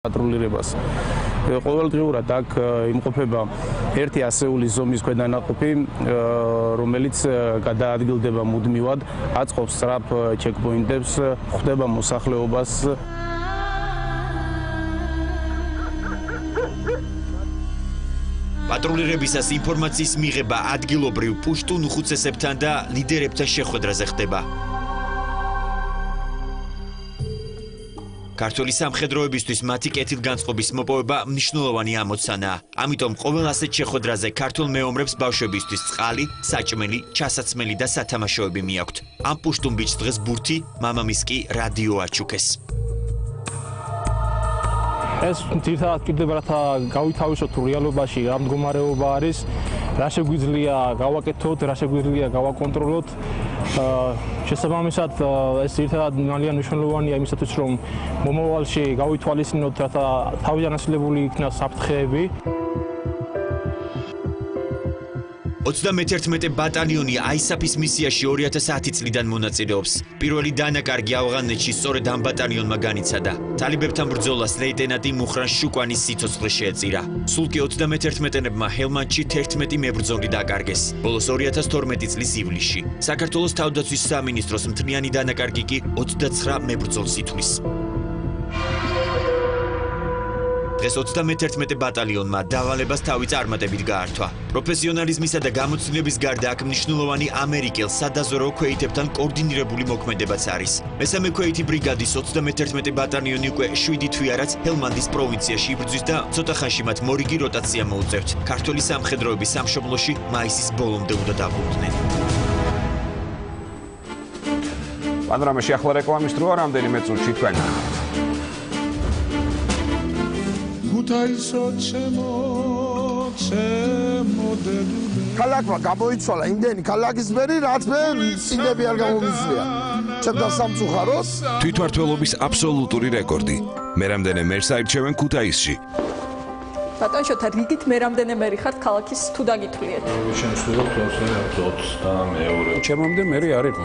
პატრულირებას. ყოველდღიურად აქ იმყოფება ერთი ასეული ზომის ქვედანაყოფი, რომელიც გადაადგილდება მუდმივად, აწყობს სწრაფ ჩეკპოინტებს, ხვდება მოსახლეობას. პატრულირებისას ინფორმაციის მიღება ადგილობრივ პუშტუნ უხუცესებთან და ლიდერებთან შეხვედრაზე ხდება. ქართული სამხედროებისთვის მათი კეთილგანწყობის მოპოვება მნიშვნელოვანი ამოცანაა. ამიტომ ყოველ ასეთ შეხვედრაზე ქართულ მეომრებს ბავშვებისთვის წყალი, საჭმელი, ჩასაცმელი და სათამაშოები მიაქვთ. ამ პუშტუნ ბიჭს დღეს ბურთი, მამამის კი რადიო აჩუქეს. ეს თითქოს კიდევ რათა გავითავისოთ თუ რეალობაში რა მდგომარეობა არის, რა შეგვიძლია გავაკეთოთ, რა შეგვიძლია გავაკონტროლოთ. შესაბამისად ეს ერთად ძალიან მნიშვნელოვანია იმისათვის რომ მომავალში გავითვალისწინოთ რათა თავიანაცილებული იქნას საფრთხეები. 31 ბატალიონი ISAF-ის მისიაში 2010 წლიდან მონაწილეობს. პირველი დანაკარგი ავღანეთში სწორედ ამ ბატალიონმა განიცადა. თალიბებთან ბრძოლას ლეიტენანტი მუხრან შუკვანის სიცოცხლე შეეწირა. სულ კი 31-ნებმა ჰელმანდში 11 მებრძოლი დაკარგეს. ბოლოს 2012 წლის ივლისში. საქართველოს თავდაცვის სამინისტროს მთლიანი დანაკარგი კი 29 მებრძოლს ითვლის. დღეს 31 ბატალიონმა დავალებას თავი წარმატებით გაართვა. პროფესიონალიზმისა და გამოცდილების გარდა აქ მნიშვნელოვანი ამერიკელ სადაზვერვო ქვეითებთან კოორდინირებული მოქმედებაც არის. მესამე ქვეითი ბრიგადის 31 ბატალიონი უკვე 7 თვე არაც ჰელმანდის პროვინციაში იბრძვის და ცოტა ხანში მათ მორიგი როტაცია მოუწევთ. ქართული სამხედროების სამშობლოში მაისის ბოლომდე უნდა დაბრუნდნენ. პანორამაში ახლა რეკლამის დროა, რამდენიმე წუთში თქვენ. ქალაქმა გამოიცვალა იმდენი ქალაქის მერი, რაც მე წინები არ გამომიწვია. ჩემთან სამწუხაროს თვითმმართველობის აბსოლუტური რეკორდი. მე რამდენე მერს აირჩევენ ქუთაისში. ბატონ შოთა, რიგით მე რამდენე მერი ხართ ქალაქის თუ დაგითვლიეთ? შემსრულებ მეორე. ჩემამდე მერი არ იყო.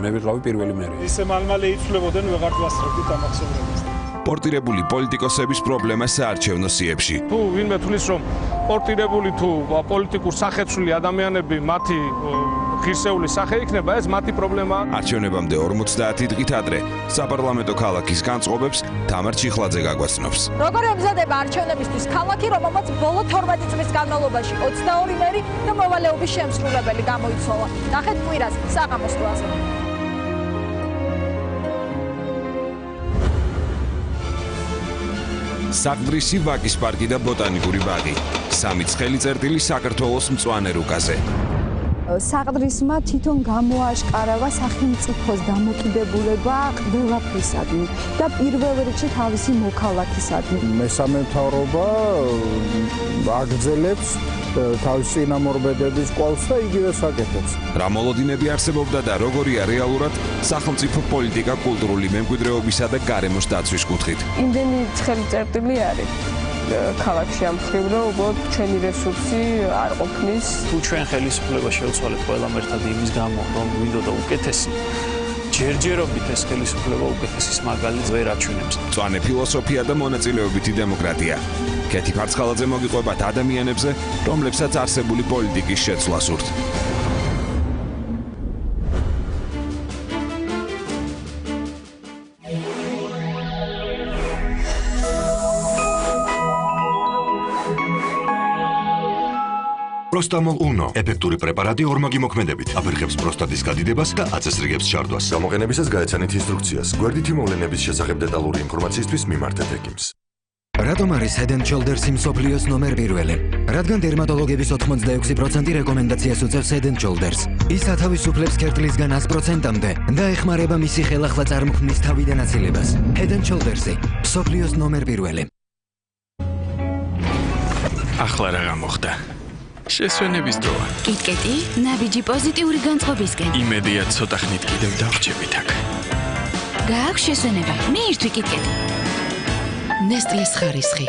მე ვიყავი პირველი მერი. ისე მალმალე იცვლებოდნენ, ვეღარ გვასწრებდით ამ ახსოვრებას. პორტირებული პოლიტიკოსების პრობლემა საარჩევნო სიებში. თუ ვინმე თulis რომ პორტირებული თუ პოლიტიკურ სახეცვლილი ადამიანები მათი ღირსეული სახე იქნება, ეს მათი პრობლემაა. არჩევნებამდე 50 დღით ადრე საპარლამენტო ქალაქის განწყობებს თამარ ჩიხლაძე გაგვაცნობს. როგორ ემზადება არჩევნებისთვის ქალაქი, რომელმაც ბოლო 12 წლის განმავლობაში 22 მერი და მოვალეობის შემსრულებელი გამოიცვალა. ნახეთ კვირას საღამოს 8-ზე. საყდრისი ვაკის პარკი და ბოტანიკური ბაღი. 3 ცხელი წერტილი საქართველოს მწვანე რუკაზე. საყდრისმა თვითონ გამოაშკარავა სახელმწიფოს დამოკიდებულება ყველაფრისადმი და პირველ რიგში თავისი მოქალაქისადმი. მესამე მთავრობა აგრძელებს თავის წინამორბედების კვალს და იგივეს აკეთებს. რა მოლოდინები არსებობდა და როგორია რეალურად სახელმწიფო პოლიტიკა კულტურული მემკვიდრეობისა და გარემოს დაცვის კუთხით. იმდენი ცხელი წერტილი არის ქალაქში ამ მხრივ, რომ უბრალოდ ჩვენი რესურსი არ ყოფნის. თუ ჩვენ ხელისუფლება შევცვალეთ ყველამ ერთად იმის გამო, რომ გვინდოდა უკეთესი, ჯერჯერობით ეს ხელისუფლება უკეთესის მაგალითს ვერ აჩვენებს. მწვანე ფილოსოფია და მონაწილეობითი დემოკრატია. კეთი ფარცხალაძე მოგიყვებათ ადამიანებზე, რომლებსაც არსებული პოლიტიკის შეცვლა სურთ. Prostamol Uno ეფექტური პრეპარატი ორმაგი მოქმედებით აფერხებს პროსტატის გადიდებას და აწესრიგებს ჩარდვას. გამოყენებისას გაეცანით ინსტრუქციას. გვერდითი მოვლენების შესახებ დეტალური ინფორმაციისთვის მიმართეთ ექიმს. რატომ არის Head & Shoulders-ი მსოფლიოს ნომერ პირველი? რადგან დერმატოლოგების 86% რეკომენდაციას უწევს Head & Shoulders. ის ათავისუფლებს ქერტლისგან 100%-მდე და ეხმარება მისი ხელახლა წარმოქმნის თავიდანაცილებას. Head & Shoulders-ი მსოფლიოს ნომერ პირველი. ახლა რა გამოხდა? შესვენების დროა. კიტკეტი, ნაბიჯი პოზიტიური განწყობისკენ. იმედია ცოტა ხნით კიდევ დავრჩებით აქ. გააქვს შესვენება. მიირთვი კიტკეტი. ნესტლეს ხარისხი.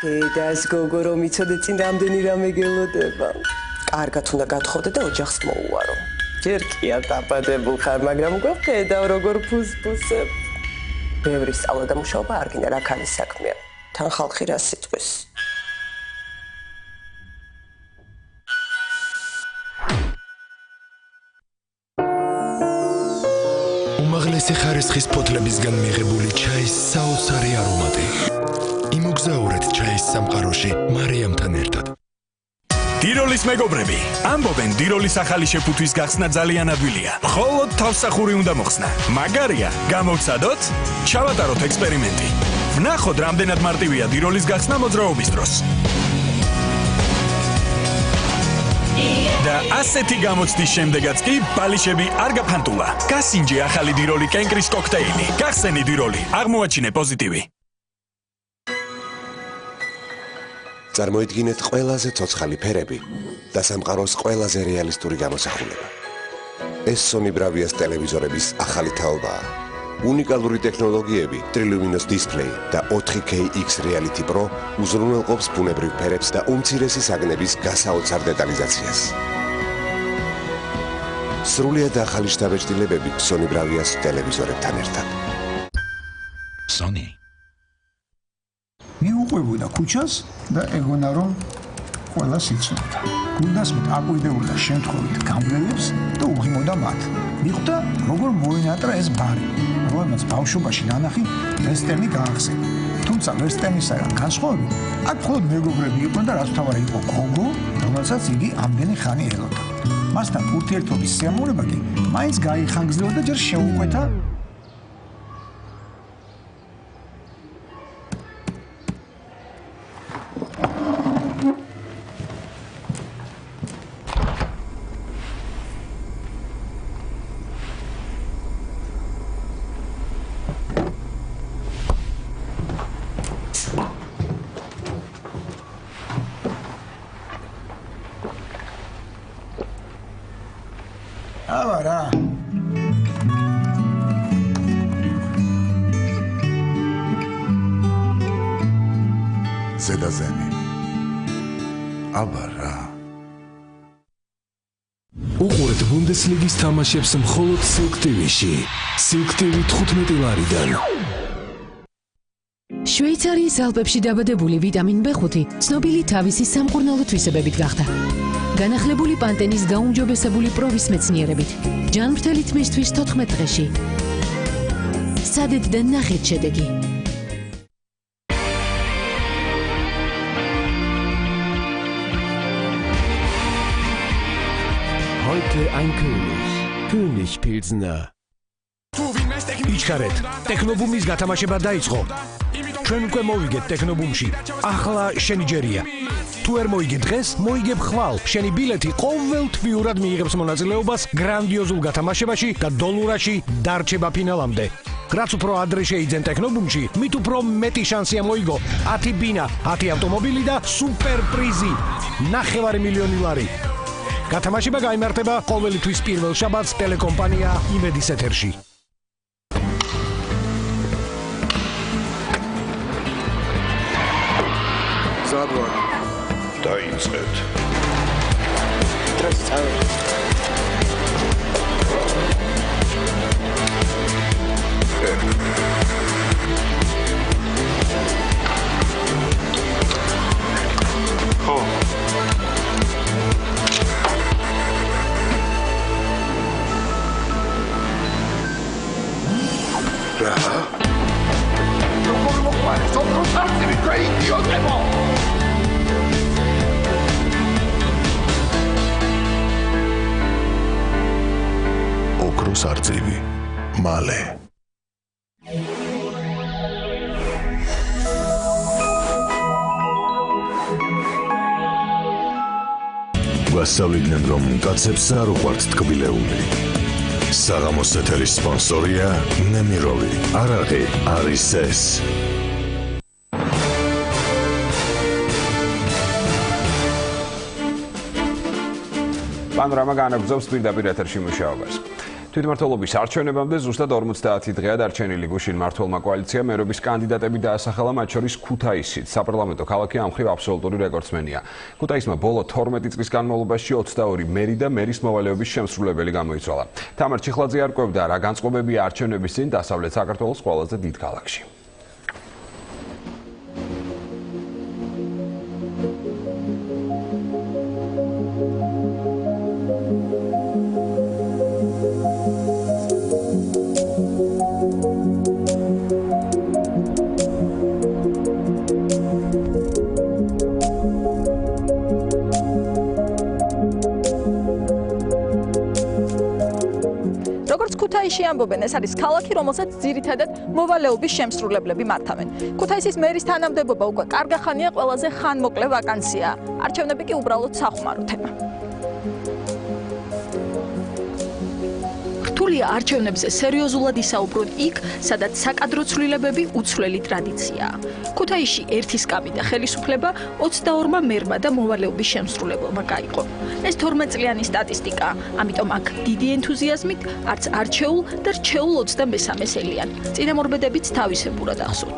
დედას გოგო რომ იცოდე წინ რამდენი რამე გელოდება. კარგად უნდა გათხოვდე და ოჯახს მოუარო. ჯერ კი არ დაბადებულ ხარ, მაგრამ უკვე ხედავ როგორ ფუსფუსებ. ბევრი სწავლა და მუშაობა არ გინდა რა ქალის საქმეა. თან ხალხი რა სიტყვის. უმაღლესი ხარისხის ფოთლებისგან მიღებული ჩაის საოცარი არომატი. იმოგზაურეთ ჩაის სამყაროში მარიამთან ერთად. დიროლის მეგობრები, ამბობენ დიროლის ახალი შეფუთვის გახსნა ძალიან ადვილია. მხოლოდ თავსახური უნდა მოხსნა. მაგარია, გამოვცადოთ, ჩავატაროთ ექსპერიმენტი. ვნახოთ, რამდენად მარტივია დიროლის გახსნა მოძრაობის დროს. და ასეთი გამოცდის შემდეგაც კი ბალიშები არ გაფანტულა. გასინჯე ახალი დიროლი კენკრის კოქტეილი. გახსენი დიროლი, აღმოაჩინე პოზიტივი. წარმოიდგინეთ ყველაზე ცოცხალი ფერები და სამყაროს ყველაზე რეალისტური გამოსახულება. ეს Sony Bravia-ს ტელევიზორების ახალი თაობაა. უნიკალური ტექნოლოგიები, ტრილუმინოს დისპლეი და 4K X Reality Pro უზრუნველყოფს ბუნებრივ ფერებს და უმცირესი საგნების გასაოცარ დეტალიზაციას. სრულიად ახალი შთაბეჭდილებები Sony Bravia-ს ტელევიზორებთან ერთად. Sony მიუყვებოდა ქუჩას და ეგონა რომ ყველას იცნობდა. გულდასმით აკვირდებოდა შემთხვევით გამვლელებს და უღიმოდა მათ. მიხვდა როგორ მოენატრა ეს ბარი, რომელმაც ბავშვობაში ნანახი ვესტერნი გაახსენა. თუმცა ვესტერნისაგან განსხვავებით, აქ მხოლოდ მეგობრები იყვნენ და რაც თავარი იყო გოგო, რომელსაც იგი ამდენი ხანი ელოდა. მასთან ურთიერთობის სიამოვნება კი მაინც გაიხანგრძლივა და ჯერ შეუყვეთა Avara. Zedazeni. Avara. უყურეთ ბუნდესლიგის თამაშებს მხოლოდ Silk TV-ში. Silk TV 15 ლარიდან. შვეიცარიის ალპებში დაბადებული ვიტამინ B5 ცნობილი თავისი სამკურნალო თვისებებით გახდა. განახლებული პანტენის გაუმჯობესებული პროვის მეცნიერებით. ჯანმრთელი თმისთვის 14 დღეში. სადეთ და ნახეთ შედეგი. Heute ein König. König Pilsner. იჩქარეთ, ტექნობუმის გათამაშება დაიწყო. ჩვენ უკვე მოვიგეთ ტექნობუმში. ახლა შენი ჯერია. თუ ვერ მოიგე დღეს, მოიგებ ხვალ. შენი ბილეთი ყოველთვიურად მიიღებს მონაწილეობას გრანდიოზულ გათამაშებაში და დოლურაში დარჩება ფინალამდე. რაც უფრო ადრე შეიძენ ტექნობუმში, მით უფრო მეტი შანსია მოიგო 10 ბინა, 10 ავტომობილი და სუპერ პრიზი 9 მილიონი ლარი. გათამაშება გაიმართება ყოველი თვის პირველ შაბათს ტელეკომპანია იმედის ეთერში. Zadwa. Დაიწყეთ. ხო. რა? როგორ მოყვარეს, ოქროს არწივი თქვენ იდიოტებო! ოქროს არწივი. მალე. გვასწავლიდნენ, რომ კაცებს არ უყვართ ტკბილეული. საღამოს ეთერის სპონსორია ნემიროვი. არაღი არის ეს. პანორამა განაგრძობს პირდაპირ ეთერში მუშაობას. თვითმმართველობის არჩევნებამდე ზუსტად 50 დღეა დარჩენილი. გუშინ მმართველმა კოალიციამ მერობის კანდიდატები დაასახელა, მათ შორის ქუთაისიც. საპარლამენტო ქალაქი ამ მხრივ აბსოლუტური რეკორდსმენია. ქუთაისმა ბოლო 12 წლის განმავლობაში 22 მერი და მერის მოვალეობის შემსრულებელი გამოიცვალა. თამარ ჩიხლაძე არკვევდა, რა განწყობებია არჩევნების წინ დასავლეთ საქართველოს ყველაზე დიდ ქალაქში. როგორც ქუთაისში ამბობენ, ეს არის ქალაქი, რომელსაც ძირითადად მოვალეობის შემსრულებლები მართავენ. ქუთაისის მერის თანამდებობა უკვე კარგა ხანია ყველაზე ხანმოკლე ვაკანსია. არჩევნები კი უბრალოდ სახუმარო თემა. რთულია არჩევნებზე სერიოზულად ისაუბროთ იქ, სადაც საკადრო ცვლილებები უცვლელი ტრადიციაა. ქუთაისში ერთი სკამი და ხელისუფლება 22-მა მერმა და მოვალეობის შემსრულებელმა გაიყო. ეს 12 წლიანი სტატისტიკა, ამიტომ აქ დიდი ენთუზიაზმით არც არჩეულ და რჩეულ 23 ელიან. წინამორბედებიც თავისებურად ახსოვთ.